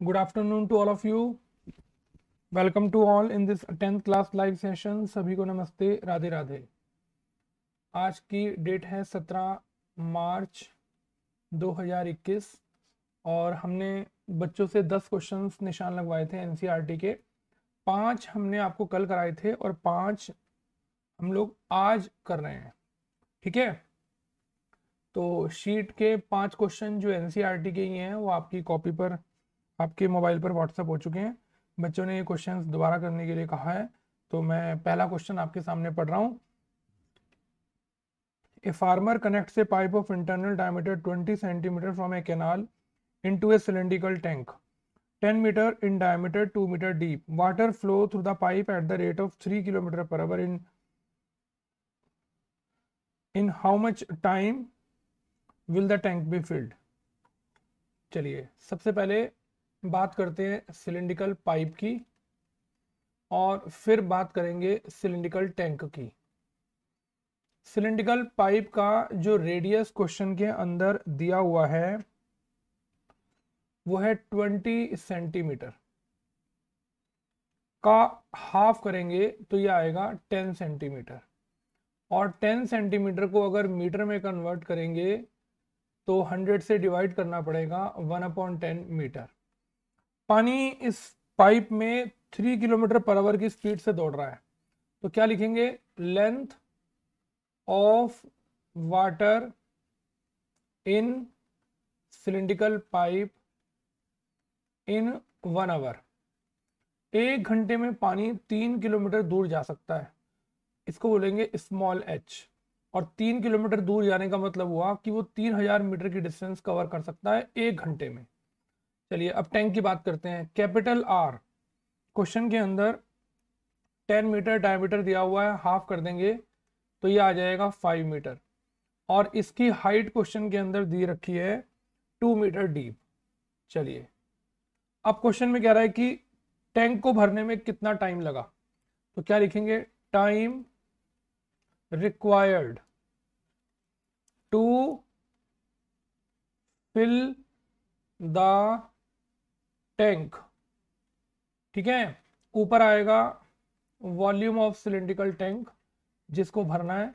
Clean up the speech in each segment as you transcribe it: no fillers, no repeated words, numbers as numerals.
Good afternoon to all of you. Welcome to all in this 10th class live session. सभी को नमस्ते, राधे राधे। आज की डेट है 17 मार्च 2021 और हमने बच्चों से 10 क्वेश्चंस निशान लगवाए थे एनसीईआरटी के। 5 हमने आपको कल कराए थे और 5 हम लोग आज कर रहे हैं। ठीक है, तो शीट के 5 क्वेश्चन जो एनसीईआरटी के ही हैं वो आपकी कॉपी पर, आपके मोबाइल पर व्हाट्सएप हो चुके हैं। बच्चों ने ये क्वेश्चंस दोबारा करने के लिए कहा है, तो मैं पहला क्वेश्चन आपके सामने पढ़ रहा हूँ। A farmer connects A pipe of internal diameter 20 centimetre from A canal into A cylindrical tank 10 meter in diameter, 2 meter deep. Water flow through the pipe at the rate of 3 kilometer per hour in how much time will the tank be filled? चलिए सबसे पहले बात करते हैं cylindrical pipe की और फिर बात करेंगे सिलिंड्रिकल टैंक की। सिलिंड्रिकल पाइप का जो रेडियस क्वेश्चन के अंदर दिया हुआ है वो है 20 सेंटीमीटर का हाफ करेंगे तो ये आएगा 10 सेंटीमीटर और 10 सेंटीमीटर को अगर मीटर में कन्वर्ट करेंगे तो 100 से डिवाइड करना पड़ेगा 1/10 मीटर। पानी इस पाइप में 3 किलोमीटर पर आवर की स्पीड से दौड़ रहा है, तो क्या लिखेंगे? Length of water in cylindrical pipe in 1 hour. 1 घंटे में पानी 3 किलोमीटर दूर जा सकता है, इसको बोलेंगे स्मॉल एच। और 3 किलोमीटर दूर जाने का मतलब हुआ कि वो 3000 मीटर की डिस्टेंस कवर कर सकता है 1 घंटे में। चलिए अब टैंक की बात करते हैं। कैपिटल आर क्वेश्चन के अंदर 10 मीटर डायमीटर दिया हुआ है, हाफ कर देंगे तो ये आ जाएगा 5 मीटर और इसकी हाइट क्वेश्चन के अंदर दी रखी है 2 मीटर डीप। चलिए अब क्वेश्चन में कह रहा है कि टैंक को भरने में कितना टाइम लगा, तो क्या लिखेंगे? Time required to fill the tank. ठीक है, ऊपर आएगा वॉल्यूम ऑफ सिलिंड्रिकल टैंक जिसको भरना है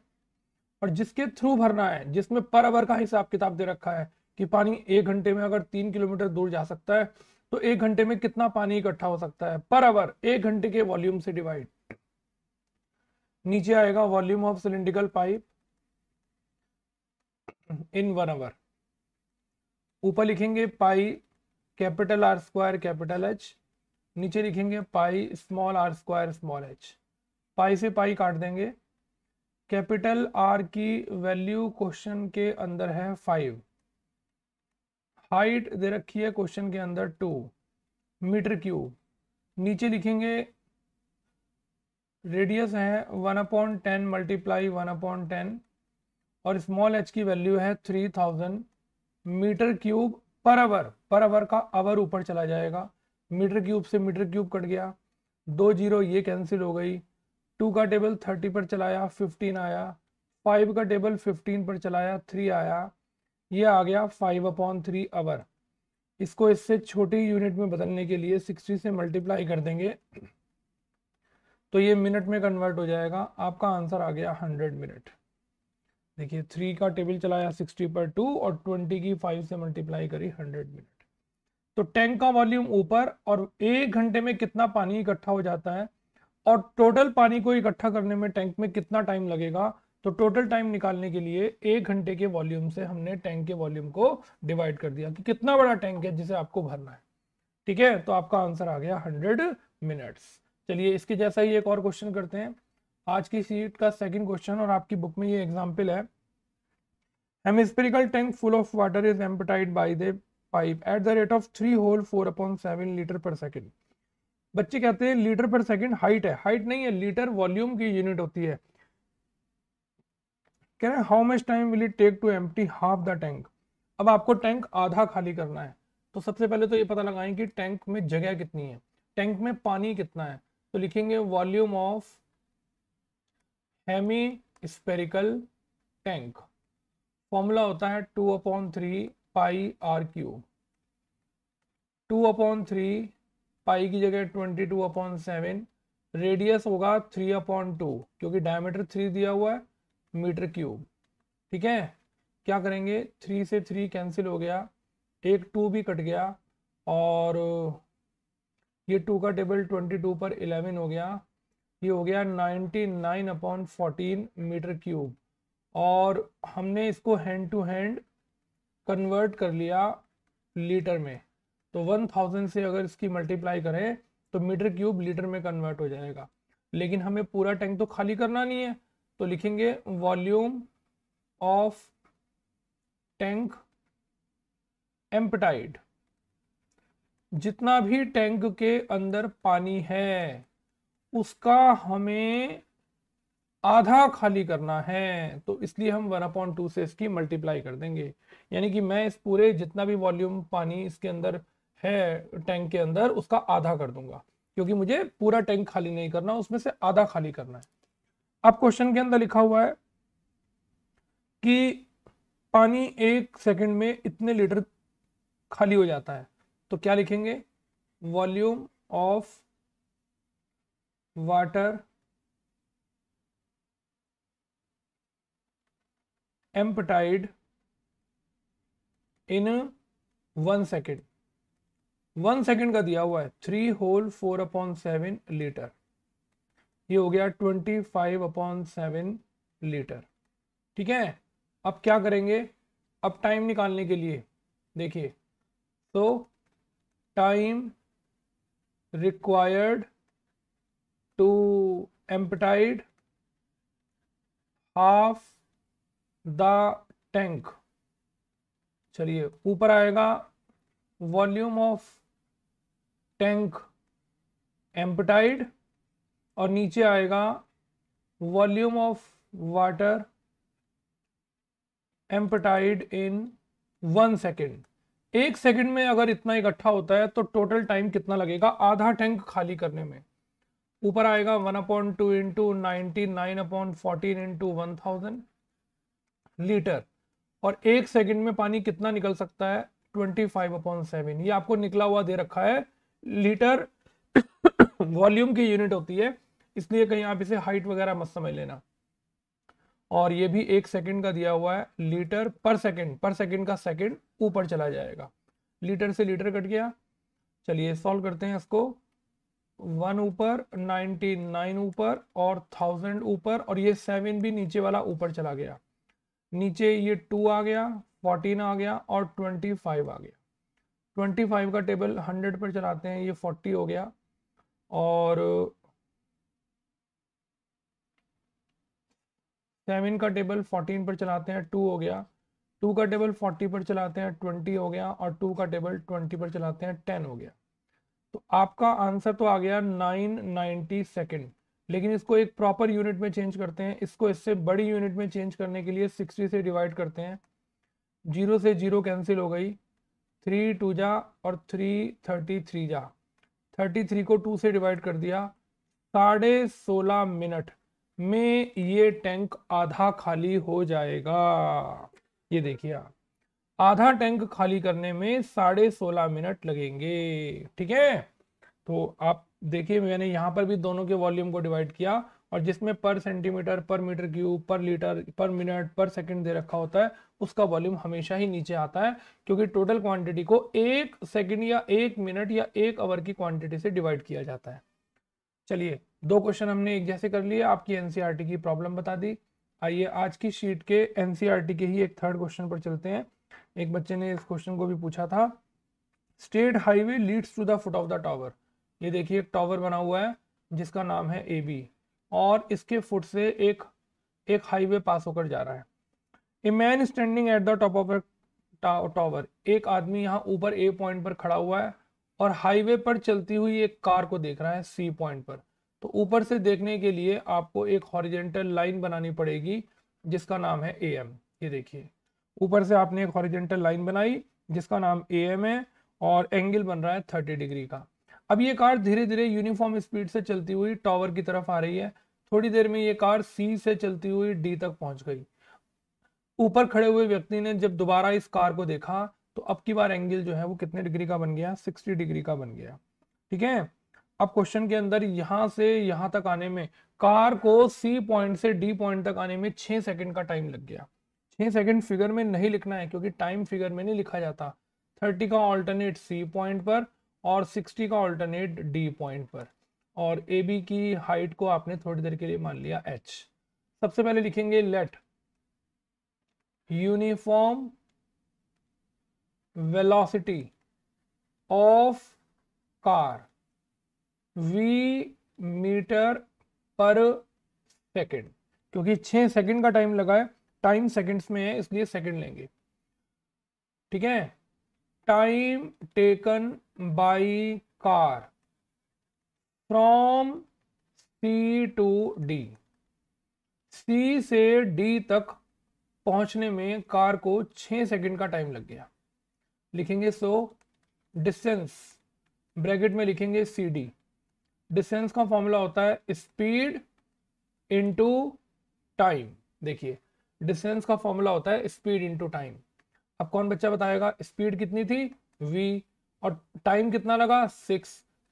और जिसके थ्रू भरना है, जिसमें पर आवर का हिसाब किताब दे रखा है कि पानी 1 घंटे में अगर 3 किलोमीटर दूर जा सकता है तो 1 घंटे में कितना पानी इकट्ठा हो सकता है पर आवर 1 घंटे के वॉल्यूम से डिवाइड। नीचे आएगा volume of cylindrical pipe in 1 hour. ऊपर लिखेंगे pi capital R square capital H, नीचे लिखेंगे pi small r square small h. Pi से पाई काट देंगे। कैपिटल आर की वैल्यू क्वेश्चन के अंदर है 5, हाइट दे रखी है क्वेश्चन के अंदर 2 मीटर क्यूब। नीचे लिखेंगे रेडियस है 1/10 मल्टीप्लाई 1/10 और स्मॉल एच की वैल्यू है 3000 metre cube per hour. Per hour का आवर ऊपर चला जाएगा, मीटर क्यूब से मीटर क्यूब कट गया, 2 जीरो ये कैंसिल हो गई। 2 का टेबल 30 पर चलाया 15 आया, 5 का टेबल 15 पर चलाया 3 आया, ये आ गया 5/3 आवर। इसको इससे छोटी यूनिट में बदलने के लिए 60 से मल्टीप्लाई कर देंगे तो ये मिनट में कन्वर्ट हो जाएगा। आपका आंसर आ गया 100 मिनट। देखिए 3 का टेबल चलाया 60 पर 2 और 20 की 5 से मल्टीप्लाई करी 100 मिनट। तो टैंक का वॉल्यूम ऊपर और 1 घंटे में कितना पानी इकट्ठा हो जाता है और टोटल पानी को इकट्ठा करने में टैंक में कितना टाइम लगेगा, तो टोटल टाइम निकालने के लिए 1 घंटे के वॉल्यूम से हमने टैंक के वॉल्यूम को डिवाइड कर दिया कि कितना बड़ा टैंक है जिसे आपको भरना है। ठीक है, तो आपका आंसर आ गया 100 मिनट्स। चलिए इसके जैसा ही एक और क्वेश्चन करते हैं। आज की सीट का सेकंड क्वेश्चन और आपकी बुक में ये एग्जाम्पल है। Hemispherical tank full of water is emptied by the pipe at the rate of 3 whole 4/7 litre per second. बच्चे कहते हैं लीटर पर सेकंड हाइट है, हाइट नहीं है, लीटर वॉल्यूम की यूनिट होती है। कह रहे हैं how much time will it take to empty half the tank. अब आपको टैंक आधा खाली करना है, तो सबसे पहले तो ये पता लगाएं कि टैंक में जगह कितनी है, टैंक में पानी कितना है। तो लिखेंगे volume of hemispherical tank, formula होता है 2/3 पाई आर क्यूब। 2/3, पाई की जगह 22/7, रेडियस होगा 3/2 क्योंकि डायमीटर 3 दिया हुआ है, मीटर क्यूब। ठीक है, क्या करेंगे, 3 से 3 कैंसिल हो गया, एक 2 भी कट गया, और ये 2 का टेबल 22 पर 11 हो गया, ये हो गया 99/14 मीटर क्यूब। और हमने इसको हैंड टू हैंड कन्वर्ट कर लिया लीटर में, तो 1000 से अगर इसकी मल्टीप्लाई करें तो मीटर क्यूब लीटर में कन्वर्ट हो जाएगा। लेकिन हमें पूरा टैंक तो खाली करना नहीं है, तो लिखेंगे वॉल्यूम ऑफ टैंक एम्प्टाइड। जितना भी टैंक के अंदर पानी है उसका हमें आधा खाली करना है, तो इसलिए हम 1/2 से इसकी मल्टीप्लाई कर देंगे। यानी कि मैं इस पूरे जितना भी वॉल्यूम पानी इसके अंदर है टैंक के अंदर उसका आधा कर दूंगा, क्योंकि मुझे पूरा टैंक खाली नहीं करना, उसमें से आधा खाली करना है। अब क्वेश्चन के अंदर लिखा हुआ है कि पानी 1 सेकंड में इतने लीटर खाली हो जाता है, तो क्या लिखेंगे, volume of water emptied in 1 second. 1 second का दिया हुआ है 3 होल 4/7 लीटर, ये हो गया 25/7 लीटर। ठीक है, अब क्या करेंगे, अब टाइम निकालने के लिए देखिए, तो time required to emptied half the tank. चलिए, ऊपर आएगा वॉल्यूम ऑफ टैंक एम्प्टाइड, और नीचे आएगा volume of water emptied in 1 second. 1 second में अगर इतना इकट्ठा होता है तो टोटल टाइम कितना लगेगा आधा टैंक खाली करने में। ऊपर आएगा 1/2 इंटू 99/14 इंटू 1000 लीटर, और 1 सेकेंड में पानी कितना निकल सकता है, 25/7। ये आपको निकला हुआ दे रखा है, लीटर वॉल्यूम की यूनिट होती है, इसलिए कहीं आप इसे हाइट वगैरह मत समझ लेना। और ये भी 1 सेकेंड का दिया हुआ है, लीटर पर सेकेंड, पर सेकेंड का सेकेंड ऊपर चला जाएगा, लीटर से लीटर कट गया। चलिए सॉल्व करते हैं इसको, 1 ऊपर, 99 ऊपर, और 1000 ऊपर, और ये 7 भी नीचे वाला ऊपर चला गया, नीचे ये 2 आ गया, 14 आ गया, और 25 आ गया। 25 का टेबल 100 पर चलाते हैं, ये 40 हो गया, और 7 का टेबल 14 पर चलाते हैं, 2 हो गया, 2 का टेबल 40 पर चलाते हैं, 20 हो गया, और 2 का टेबल 20 पर चलाते हैं, 10 हो गया। तो आपका आंसर तो आ गया 990 सेकेंड। लेकिन इसको एक प्रॉपर यूनिट में चेंज करते हैं, इसको इससे बड़ी यूनिट में चेंज करने के लिए 60 से डिवाइड करते हैं, 0 से 0 कैंसिल हो गई, 3 2 जा, और 3 33 जा, 33 को 2 से डिवाइड कर दिया, 16.5 मिनट में ये टैंक आधा खाली हो जाएगा। ये देखिए आप, आधा टैंक खाली करने में 16.5 मिनट लगेंगे। ठीक है, तो आप देखिए मैंने यहाँ पर भी दोनों के वॉल्यूम को डिवाइड किया, और जिसमें पर सेंटीमीटर, पर मीटर क्यूब, पर लीटर, पर मिनट, पर सेकंड दे रखा होता है उसका वॉल्यूम हमेशा ही नीचे आता है, क्योंकि टोटल क्वांटिटी को 1 सेकंड या 1 मिनट या 1 आवर की क्वांटिटी से डिवाइड किया जाता है। चलिए, 2 क्वेश्चन हमने एक जैसे कर लिए, आपकी एनसीईआरटी की प्रॉब्लम बता दी। आइए आज की शीट के एनसीईआरटी के ही एक थर्ड क्वेश्चन पर चलते हैं। एक बच्चे ने इस क्वेश्चन को भी पूछा था, state highway leads to the foot of the tower. ये देखिए एक टावर बना हुआ है जिसका नाम है AB, और इसके फुट से एक हाईवे पास होकर जा रहा है। A man standing at the top of A tower, एक आदमी यहाँ ऊपर A पॉइंट पर खड़ा हुआ है और हाईवे पर चलती हुई एक कार को देख रहा है C पॉइंट पर। तो ऊपर से देखने के लिए आपको एक हॉरिजेंटल लाइन बनानी पड़ेगी जिसका नाम है AM। ये देखिए ऊपर से आपने एक हॉरिजेंटल लाइन बनाई जिसका नाम AM है, और एंगल बन रहा है 30 डिग्री का। अब ये कार धीरे धीरे यूनिफॉर्म स्पीड से चलती हुई टावर की तरफ आ रही है। थोड़ी देर में ये कार C से चलती हुई D तक पहुंच गई। ऊपर खड़े हुए व्यक्ति ने जब दोबारा इस कार को देखा तो अब की बार एंगल जो है वो कितने डिग्री का बन गया, 60 डिग्री का बन गया। ठीक है, अब क्वेश्चन के अंदर यहां से यहां तक आने में कार को सी पॉइंट से डी पॉइंट तक आने में 6 सेकंड का टाइम लग गया। 6 सेकंड फिगर में नहीं लिखना है क्योंकि टाइम फिगर में नहीं लिखा जाता। 30 का ऑल्टरनेट सी पॉइंट पर और 60 का ऑल्टरनेट डी पॉइंट पर, और ए बी की हाइट को आपने थोड़ी देर के लिए मान लिया h। सबसे पहले लिखेंगे let uniform velocity of car v metre per second, क्योंकि 6 सेकंड का टाइम लगा है, टाइम सेकंड्स में है इसलिए सेकंड लेंगे। ठीक है, time taken by car from C to D, C से डी तक पहुंचने में कार को 6 सेकंड का टाइम लग गया। लिखेंगे सो डिस्टेंस, ब्रैकेट में लिखेंगे सी डी। डिस्टेंस का फॉर्मूला होता है स्पीड इनटू टाइम। देखिए डिस्टेंस का फॉर्मूला होता है स्पीड इनटू टाइम। अब कौन बच्चा बताएगा स्पीड कितनी थी v और टाइम कितना लगा 6,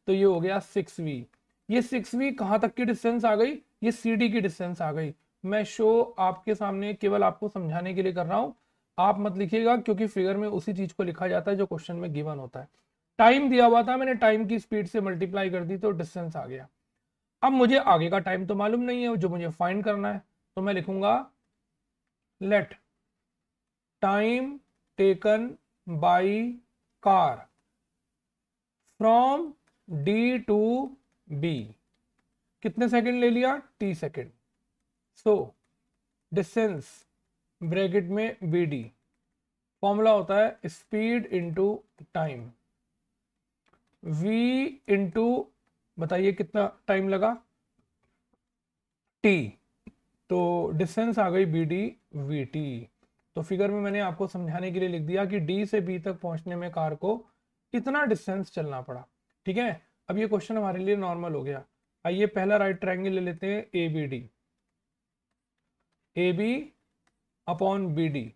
तो ये हो गया 6v। ये 6v कहां तक की डिस्टेंस आ गई, ये cd की डिस्टेंस आ गई। मैं शो आपके सामने केवल आपको समझाने के लिए कर रहा हूं, आप मत लिखिएगा क्योंकि फिगर में उसी चीज को लिखा जाता है जो क्वेश्चन में गिवन होता है। टाइम दिया हुआ था, मैंने टाइम की स्पीड से मल्टीप्लाई कर दी तो डिस्टेंस आ गया। अब मुझे आगे का टाइम तो मालूम नहीं है जो मुझे फाइंड करना है, तो मैं लिखूंगा let time taken by car from D to B, कितने सेकंड ले लिया t second. So distance bracket में bd, फॉर्मूला होता है speed into time, v into बताइए कितना टाइम लगा t, तो डिस्टेंस आ गई bd vt। तो फिगर में मैंने आपको समझाने के लिए लिख दिया कि d से b तक पहुंचने में कार को इतना डिस्टेंस चलना पड़ा। ठीक है, अब ये क्वेश्चन हमारे लिए नॉर्मल हो गया। आइए पहला राइट ट्रायंगल ले लेते हैं A B D, A B upon B D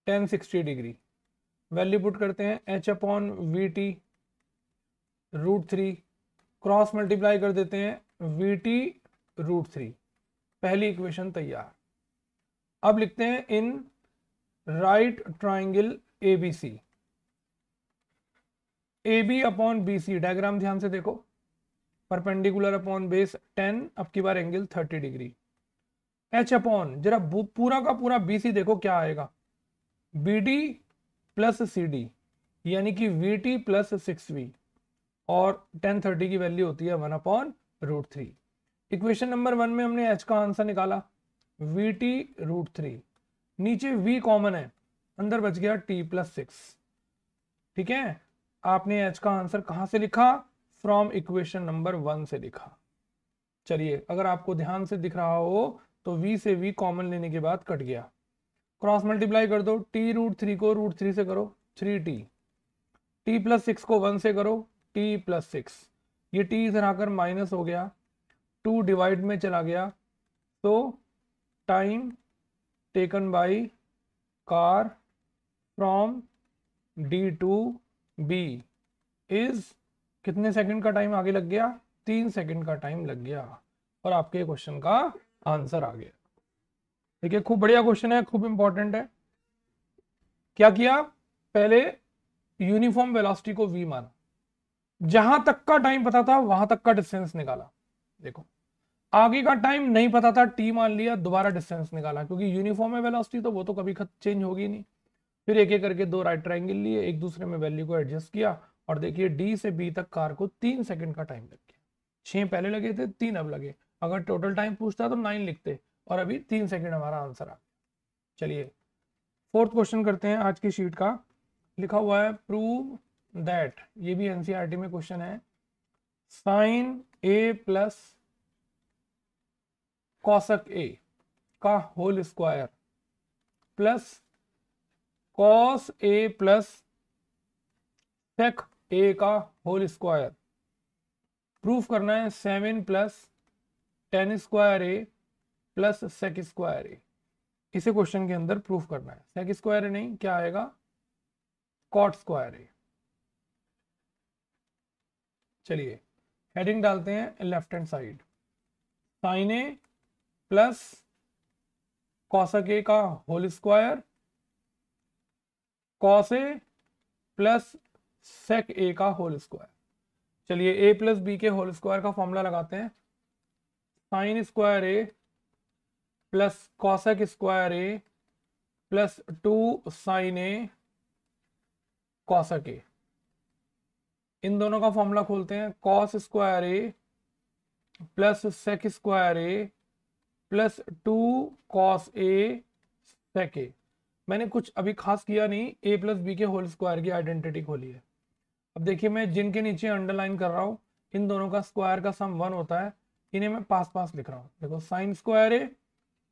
1060 degree, value put करते हैं h upon V T √3, cross multiply कर देते हैं वी टी √3, पहली इक्वेशन तैयार। अब लिखते हैं in right triangle A B C, A B upon B C, diagram ध्यान से देखो, परपेंडिकुलर अपॉन बेस 10, अब की बार एंगल 30 डिग्री। एच अपॉन जरा पूरा का पूरा बी सी देखो क्या आएगा, B D plus C D यानी कि वी टी प्लस 6v, और 1030 की वैल्यू होती है 1/√3। इक्वेशन नंबर 1 में हमने h का आंसर निकाला वी टी √3, नीचे v कॉमन है, अंदर बच गया t प्लस 6। ठीक है, आपने h का आंसर कहां से लिखा, फ्रॉम इक्वेशन नंबर 1 से लिखा। चलिए अगर आपको ध्यान से दिख रहा हो तो v से v कॉमन लेने के बाद कट गया, क्रॉस मल्टीप्लाई कर दो, t √3 को √3 से करो 3t, t प्लस 6 को 1 से करो t प्लस 6, ये t इधर आकर माइनस हो गया, 2 डिवाइड में चला गया, तो time taken by car from D to B is, कितने सेकंड का टाइम आगे लग गया, 3 सेकंड का टाइम लग गया, और आपके क्वेश्चन का आंसर आ गया। देखिए खूब बढ़िया क्वेश्चन है, खूब इंपॉर्टेंट है। क्या किया, पहले यूनिफॉर्म वेलोसिटी को v माना, जहां तक का टाइम पता था वहां तक का डिस्टेंस निकाला। देखो आगे का टाइम नहीं पता था, t मान लिया, दोबारा डिस्टेंस निकाला, क्योंकि यूनिफॉर्म है वेलोसिटी तो वो तो कभी चेंज होगी नहीं। फिर एक एक करके 2 राइट ट्रायंगल लिए, एक दूसरे में वैल्यू को एडजस्ट किया, और देखिए डी से बी तक कार को 3 सेकंड का टाइम लग गया। 6 पहले लगे थे, 3 अब लगे, अगर टोटल टाइम पूछता तो 9 लिखते, और अभी 3 सेकंड हमारा आंसर आ गया। चलिए फोर्थ क्वेश्चन करते हैं आज की शीट का, लिखा हुआ है प्रूव दैट, ये भी एनसीईआरटी में क्वेश्चन है, साइन ए प्लस कॉसक ए का whole square plus cos A plus sec ए का होल स्क्वायर, प्रूफ करना है 7 प्लस टेन स्क्वायर ए प्लस सेक स्क्वायर ए। इसे क्वेश्चन के अंदर प्रूफ करना है। सेक स्क्वायर नहीं, क्या आएगा, कॉट स्क्वायर ए। चलिए हेडिंग डालते हैं लेफ्ट हैंड साइड, साइन ए प्लस कॉसक ए का whole square, cos A plus sec ए का होल स्क्वायर। चलिए ए प्लस बी के होल स्क्वायर का फॉर्मूला लगाते हैं, साइन स्क्वायर ए प्लस कॉसक स्क्वायर ए प्लस 2 साइन ए कॉसक ए। इन दोनों का फॉर्मूला खोलते हैं, cos square A plus sec square A plus 2 cos A सेक ए। मैंने कुछ अभी खास किया नहीं, ए प्लस बी के होल स्क्वायर की आइडेंटिटी खोली है। अब देखिए मैं जिनके नीचे अंडरलाइन कर रहा हूँ, इन दोनों का स्क्वायर का सम 1 होता है, इन्हें मैं पास पास लिख रहा हूँ। देखो साइन स्क्वायर ए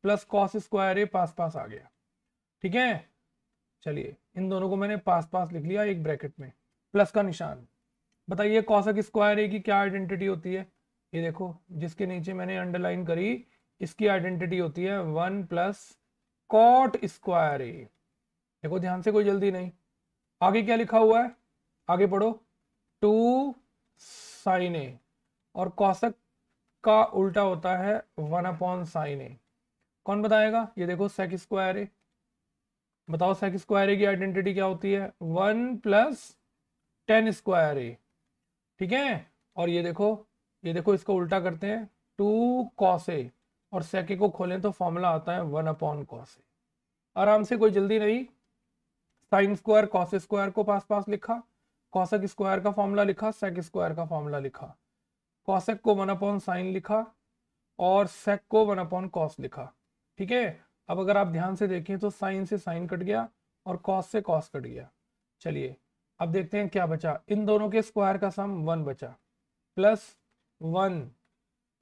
प्लस कॉस स्क्वायर ए पास पास आ गया, ठीक है। चलिए इन दोनों को मैंने पास पास लिख लिया एक ब्रैकेट में, प्लस का निशान। बताइए कॉसक स्क्वायर ए की क्या आइडेंटिटी होती है, ये देखो जिसके नीचे मैंने अंडरलाइन करी, इसकी आइडेंटिटी होती है 1 प्लस कॉट स्क्वायर ए। देखो ध्यान से, कोई जल्दी नहीं। आगे क्या लिखा हुआ है, आगे पढ़ो, 2 साइन ए, और कॉसक का उल्टा होता है 1 अपॉन साइन ए। कौन बताएगा, ये देखो सेक स्क्वायर ए। बताओ सेक स्क्वायर ए की आइडेंटिटी क्या होती है, 1 प्लस टेन स्क्वायर ए, ठीक है। और ये देखो इसको उल्टा करते हैं, 2 कॉस ए, और सेक ए को खोलें तो फॉर्मूला आता है 1 अपॉन कॉस ए। आराम से, कोई जल्दी नहीं। साइन स्क्वायर कॉस स्क्वायर को पास पास लिखा, कॉसक स्क्वायर का फॉर्मूला लिखा, सेक स्क्वायर का फॉर्मूला लिखा, कॉसक को 1 अपॉन साइन लिखा, और सेक को 1 अपॉन कॉस लिखा, ठीक है। अब अगर आप ध्यान से देखें तो साइन से साइन कट गया और कॉस से कॉस कट गया। चलिए अब देखते हैं क्या बचा, इन दोनों के स्क्वायर का सम 1 बचा, प्लस 1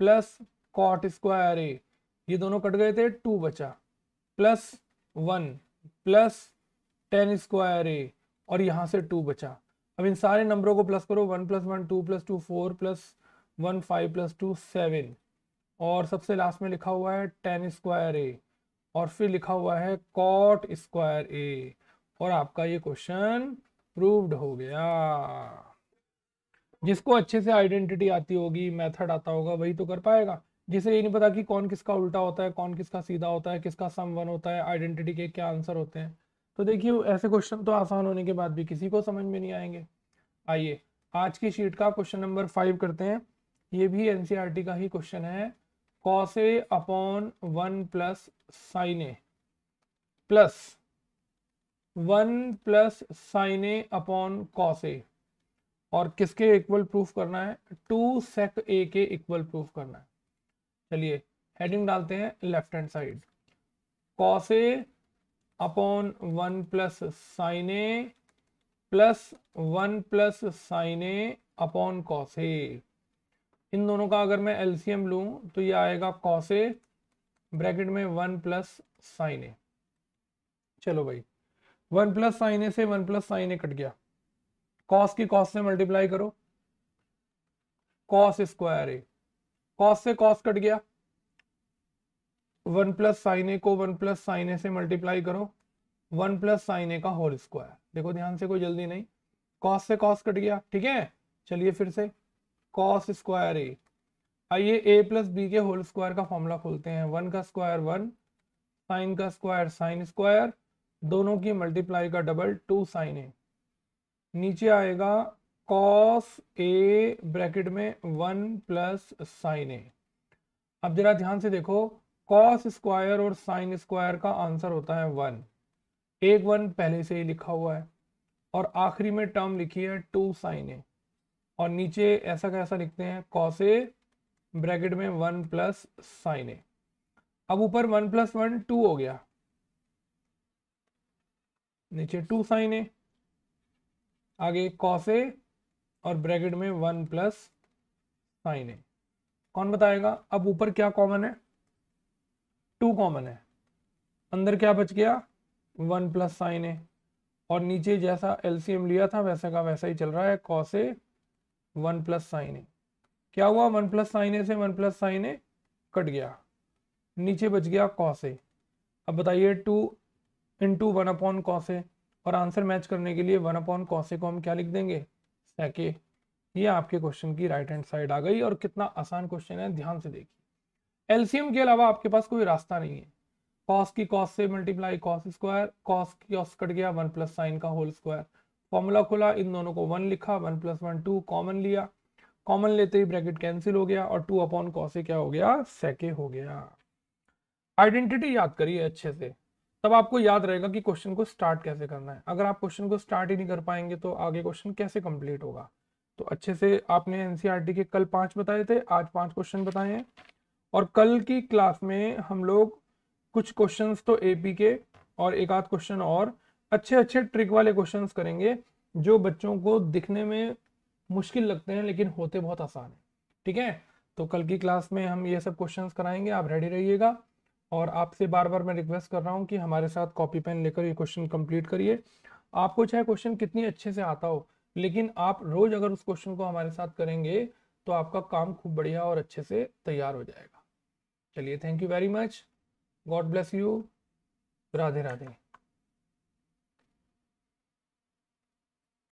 प्लस कॉट स्क्वायर ए, ये दोनों कट गए थे, 2 बचा, प्लस 1 प्लस टेन स्क्वायर ए, और यहाँ से 2 बचा। अब इन सारे नंबरों को प्लस करो, 1 प्लस 1 2 प्लस 2 4 प्लस 1 5 प्लस 2 7, और सबसे लास्ट में लिखा हुआ है टेन स्क्वायर ए, और फिर लिखा हुआ है कॉट स्क्वायर ए, और आपका ये क्वेश्चन प्रूव्ड हो गया। जिसको अच्छे से आइडेंटिटी आती होगी, मेथड आता होगा, वही तो कर पाएगा। जिसे ये नहीं पता कि कौन किसका उल्टा होता है, कौन किसका सीधा होता है, किसका सम 1 होता है, आइडेंटिटी के क्या आंसर होते हैं, तो देखिए ऐसे क्वेश्चन तो आसान होने के बाद भी किसी को समझ में नहीं आएंगे। आइए आज की शीट का क्वेश्चन नंबर 5 करते हैं। ये भी एनसीईआरटी का ही क्वेश्चन है, cos A upon 1 plus sign A plus 1 plus sign A upon cos A, और किसके इक्वल प्रूफ करना है, 2 सेक ए के इक्वल प्रूफ करना है। चलिए हेडिंग डालते हैं left hand side, cos A upon 1 plus sign A plus 1 plus sign A upon cos A. इन दोनों का अगर मैं एलसीएम लूं तो ये आएगा कॉस ए ब्रैकेट में 1 प्लस साइन ए। चलो भाई 1 प्लस साइन ए से 1 प्लस साइन ए कट गया, कॉस की कॉस से मल्टीप्लाई करो, कॉस स्क्वायर ए, कॉस से कॉस कट गया, 1 प्लस साइन ए को 1 प्लस साइन ए से मल्टीप्लाई करो, 1 प्लस साइन ए का होल स्क्वायर। देखो ध्यान से, कोई जल्दी नहीं, कॉस से कॉस कट गया, ठीक है। चलिए फिर से कॉस स्क्वायर ए। आइए ए प्लस बी के होल स्क्वायर का फॉर्मूला खोलते हैं, 1 का स्क्वायर 1, साइन का स्क्वायर साइन स्क्वायर, दोनों की मल्टीप्लाई का डबल 2 साइन ए, नीचे आएगा कॉस ए ब्रैकेट में 1 प्लस साइन ए। अब जरा ध्यान से देखो, कॉस स्क्वायर और साइन स्क्वायर का आंसर होता है 1, एक 1 पहले से ही लिखा हुआ है, और आखिरी में टर्म लिखी है 2 साइन ए, और नीचे ऐसा कैसा लिखते हैं, कॉस ए ब्रैकेट में 1 प्लस साइन ए। अब ऊपर 1 प्लस 1 2 हो गया, नीचे 2 साइन ए, आगे कॉस ए और ब्रैकेट में 1 प्लस साइन ए। कौन बताएगा, अब ऊपर क्या कॉमन है, 2 कॉमन है, अंदर क्या बच गया, 1 प्लस साइन ए, और नीचे जैसा एलसीएम लिया था वैसे का वैसा ही चल रहा है, कॉस ए 1 प्लस साइन ए। क्या हुआ, 1 प्लस साइन ए से 1 प्लस साइन ए कट गया, नीचे बच गया कॉस ए। अब बताइए 2 इंटू 1/cos ए, और आंसर मैच करने के लिए 1/cos ए को हम क्या लिख देंगे, sec ए। ये आपके क्वेश्चन की राइट हैंड साइड आ गई। और कितना आसान क्वेश्चन है, ध्यान से देखिए। एलसीएम के अलावा आपके पास कोई रास्ता नहीं है। कॉस की कॉस से मल्टीप्लाई कॉस स्क्वायर, कॉस की कॉस कट गया 1 प्लस साइन का होल स्क्वायर। फॉर्मूला खोला, इन दोनों को 1 लिखा, 1 + 1 2, कॉमन लिया, कॉमन लेते ही ब्रैकेट कैंसिल हो गया और 2/cos ए क्या हो गया, sec ए हो गया। आइडेंटिटी याद करिए अच्छे से, तब आपको याद रहेगा कि क्वेश्चन को स्टार्ट कैसे करना है। अगर आप क्वेश्चन को स्टार्ट ही नहीं कर पाएंगे तो आगे क्वेश्चन कैसे कंप्लीट होगा। तो अच्छे से आपने एनसीईआरटी के कल 5 बताए थे, आज 5 क्वेश्चन बताए हैं। और कल की क्लास में हम लोग कुछ क्वेश्चंस तो एपी के और एक आध क्वेश्चन और अच्छे अच्छे ट्रिक वाले क्वेश्चंस करेंगे जो बच्चों को दिखने में मुश्किल लगते हैं लेकिन होते बहुत आसान है। ठीक है, तो कल की क्लास में हम ये सब क्वेश्चंस कराएंगे, आप रेडी रहिएगा। और आपसे बार बार मैं रिक्वेस्ट कर रहा हूँ कि हमारे साथ कॉपी पेन लेकर ये क्वेश्चन कंप्लीट करिए। आपको चाहे क्वेश्चन कितनी अच्छे से आता हो, लेकिन आप रोज अगर उस क्वेश्चन को हमारे साथ करेंगे तो आपका काम खूब बढ़िया और अच्छे से तैयार हो जाएगा। चलिए, thank you very much, God bless you, Radhe Radhe.